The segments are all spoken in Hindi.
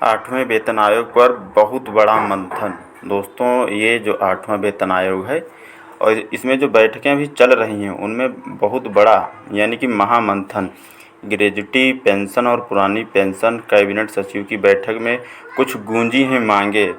आठवें वेतन आयोग पर बहुत बड़ा मंथन। दोस्तों, ये जो आठवां वेतन आयोग है और इसमें जो बैठकें अभी चल रही हैं उनमें बहुत बड़ा यानी कि महामंथन, ग्रेजुटी पेंशन और पुरानी पेंशन कैबिनेट सचिव की बैठक में कुछ गूंजी हैं मांगे।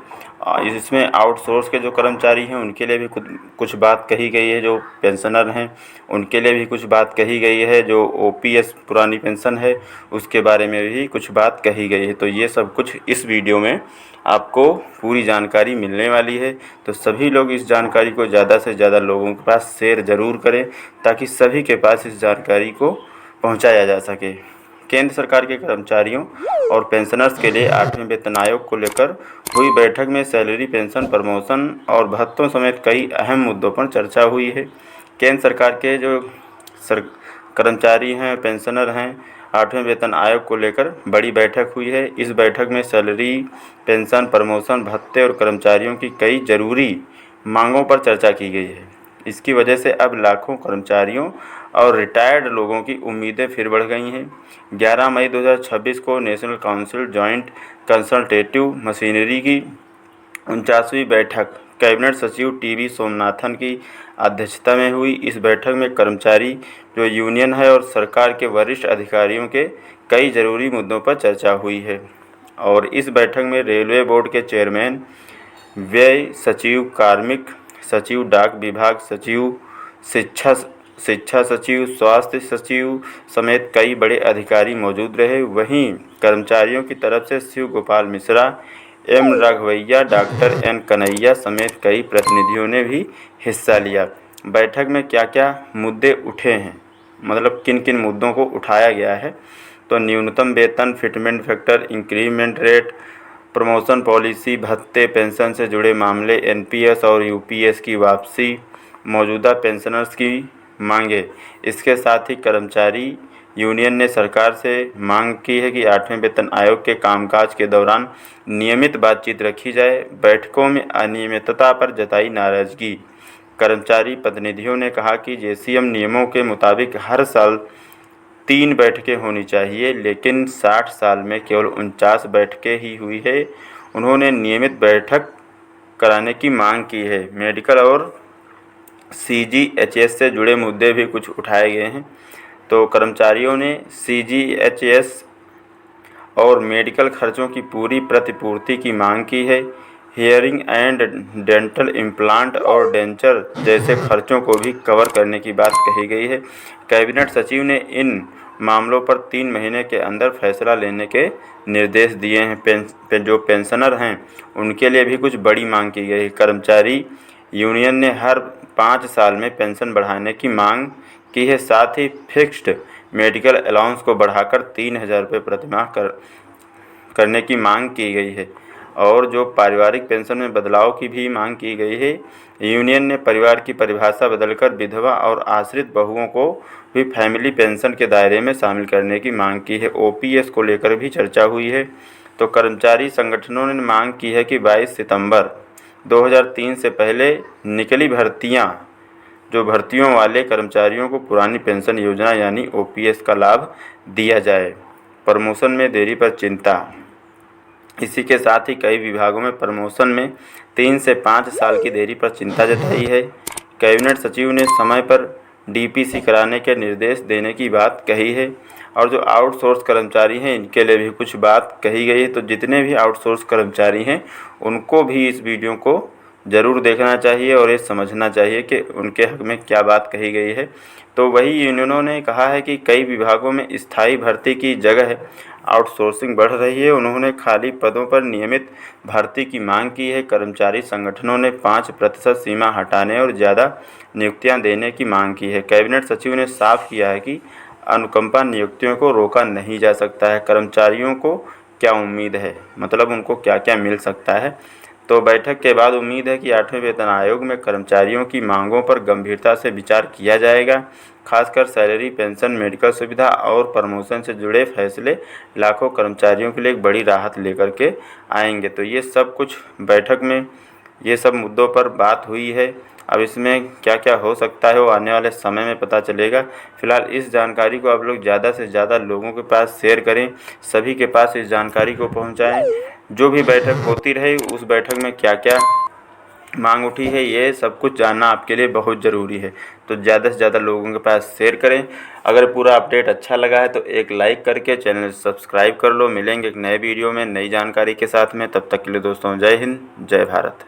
इसमें आउटसोर्स के जो कर्मचारी हैं उनके लिए भी कुछ बात कही गई है, जो पेंशनर हैं उनके लिए भी कुछ बात कही गई है, जो ओपीएस पुरानी पेंशन है उसके बारे में भी कुछ बात कही गई है। तो ये सब कुछ इस वीडियो में आपको पूरी जानकारी मिलने वाली है। तो सभी लोग इस जानकारी को ज़्यादा से ज़्यादा लोगों के पास शेयर ज़रूर करें ताकि सभी के पास इस जानकारी को पहुंचाया जा सके। केंद्र सरकार के कर्मचारियों और पेंशनर्स के लिए आठवें वेतन आयोग को लेकर हुई बैठक में सैलरी, पेंशन, प्रमोशन और भत्तों समेत कई अहम मुद्दों पर चर्चा हुई है। केंद्र सरकार के जो कर्मचारी हैं, पेंशनर हैं, आठवें वेतन आयोग को लेकर बड़ी बैठक हुई है। इस बैठक में सैलरी, पेंशन, प्रमोशन, भत्ते और कर्मचारियों की कई ज़रूरी मांगों पर चर्चा की गई है। इसकी वजह से अब लाखों कर्मचारियों और रिटायर्ड लोगों की उम्मीदें फिर बढ़ गई हैं। 11 मई 2026 को national council joint consultative machinery की 49वीं बैठक कैबिनेट सचिव टीवी सोमनाथन की अध्यक्षता में हुई। इस बैठक में कर्मचारी जो यूनियन है और सरकार के वरिष्ठ अधिकारियों के कई ज़रूरी मुद्दों पर चर्चा हुई है। और इस बैठक में रेलवे बोर्ड के चेयरमैन, व्यय सचिव, कार्मिक सचिव, डाक विभाग सचिव, शिक्षा सचिव, स्वास्थ्य सचिव समेत कई बड़े अधिकारी मौजूद रहे। वहीं कर्मचारियों की तरफ से Shiv Gopal Mishra, M Raghavaiah, doctor N Kanhaiya समेत कई प्रतिनिधियों ने भी हिस्सा लिया। बैठक में क्या क्या मुद्दे उठे हैं, मतलब किन किन मुद्दों को उठाया गया है, तो न्यूनतम वेतन, fitment factor, increment rate, promotion policy, भत्ते, पेंशन से जुड़े मामले, एनपीएस और यूपीएस की वापसी, मौजूदा पेंशनर्स की मांगे। इसके साथ ही कर्मचारी यूनियन ने सरकार से मांग की है कि आठवें वेतन आयोग के कामकाज के दौरान नियमित बातचीत रखी जाए। बैठकों में अनियमितता पर जताई नाराजगी। कर्मचारी प्रतिनिधियों ने कहा कि जेसीएम नियमों के मुताबिक हर साल 3 बैठकें होनी चाहिए, लेकिन 60 साल में केवल 49 बैठकें ही हुई है। उन्होंने नियमित बैठक कराने की मांग की है। मेडिकल और सीजीएचएस से जुड़े मुद्दे भी कुछ उठाए गए हैं। तो कर्मचारियों ने सीजीएचएस और मेडिकल खर्चों की पूरी प्रतिपूर्ति की मांग की है। हियरिंग एंड डेंटल इम्प्लांट और डेंचर जैसे खर्चों को भी कवर करने की बात कही गई है। कैबिनेट सचिव ने इन मामलों पर 3 महीने के अंदर फैसला लेने के निर्देश दिए हैं। जो पेंशनर हैं उनके लिए भी कुछ बड़ी मांग की गई है। कर्मचारी यूनियन ने हर 5 साल में पेंशन बढ़ाने की मांग की है। साथ ही फिक्स्ड मेडिकल अलाउंस को बढ़ाकर 3,000 रुपये प्रतिमाह करने की मांग की गई है। और जो पारिवारिक पेंशन में बदलाव की भी मांग की गई है। यूनियन ने परिवार की परिभाषा बदलकर विधवा और आश्रित बहुओं को भी फैमिली पेंशन के दायरे में शामिल करने की मांग की है। ओपीएस को लेकर भी चर्चा हुई है। तो कर्मचारी संगठनों ने मांग की है कि 22 सितंबर 2003 से पहले निकली भर्तियों वाले कर्मचारियों को पुरानी पेंशन योजना यानी ओपीएस का लाभ दिया जाए। प्रमोशन में देरी पर चिंता। इसी के साथ ही कई विभागों में प्रमोशन में 3 से 5 साल की देरी पर चिंता जताई है। कैबिनेट सचिव ने समय पर डीपीसी कराने के निर्देश देने की बात कही है। और जो आउटसोर्स कर्मचारी हैं इनके लिए भी कुछ बात कही गई है। तो जितने भी आउटसोर्स कर्मचारी हैं उनको भी इस वीडियो को ज़रूर देखना चाहिए और ये समझना चाहिए कि उनके हक़ में क्या बात कही गई है। तो वही यूनियनों ने कहा है कि कई विभागों में स्थायी भर्ती की जगह आउटसोर्सिंग बढ़ रही है। उन्होंने खाली पदों पर नियमित भर्ती की मांग की है। कर्मचारी संगठनों ने 5% सीमा हटाने और ज़्यादा नियुक्तियां देने की मांग की है। कैबिनेट सचिव ने साफ किया है कि अनुकंपा नियुक्तियों को रोका नहीं जा सकता है। कर्मचारियों को क्या उम्मीद है, मतलब उनको क्या क्या मिल सकता है। तो बैठक के बाद उम्मीद है कि आठवें वेतन आयोग में कर्मचारियों की मांगों पर गंभीरता से विचार किया जाएगा। खासकर सैलरी, पेंशन, मेडिकल सुविधा और प्रमोशन से जुड़े फैसले लाखों कर्मचारियों के लिए एक बड़ी राहत लेकर के आएंगे। तो ये सब कुछ बैठक में ये सब मुद्दों पर बात हुई है। अब इसमें क्या क्या हो सकता है वो आने वाले समय में पता चलेगा। फिलहाल इस जानकारी को आप लोग ज़्यादा से ज़्यादा लोगों के पास शेयर करें, सभी के पास इस जानकारी को पहुंचाएं। जो भी बैठक होती रहे उस बैठक में क्या क्या मांग उठी है, ये सब कुछ जानना आपके लिए बहुत ज़रूरी है। तो ज़्यादा से ज़्यादा लोगों के पास शेयर करें। अगर पूरा अपडेट अच्छा लगा है तो एक लाइक करके चैनल सब्सक्राइब कर लो। मिलेंगे एक नए वीडियो में नई जानकारी के साथ में, तब तक के लिए दोस्तों जय हिंद, जय भारत।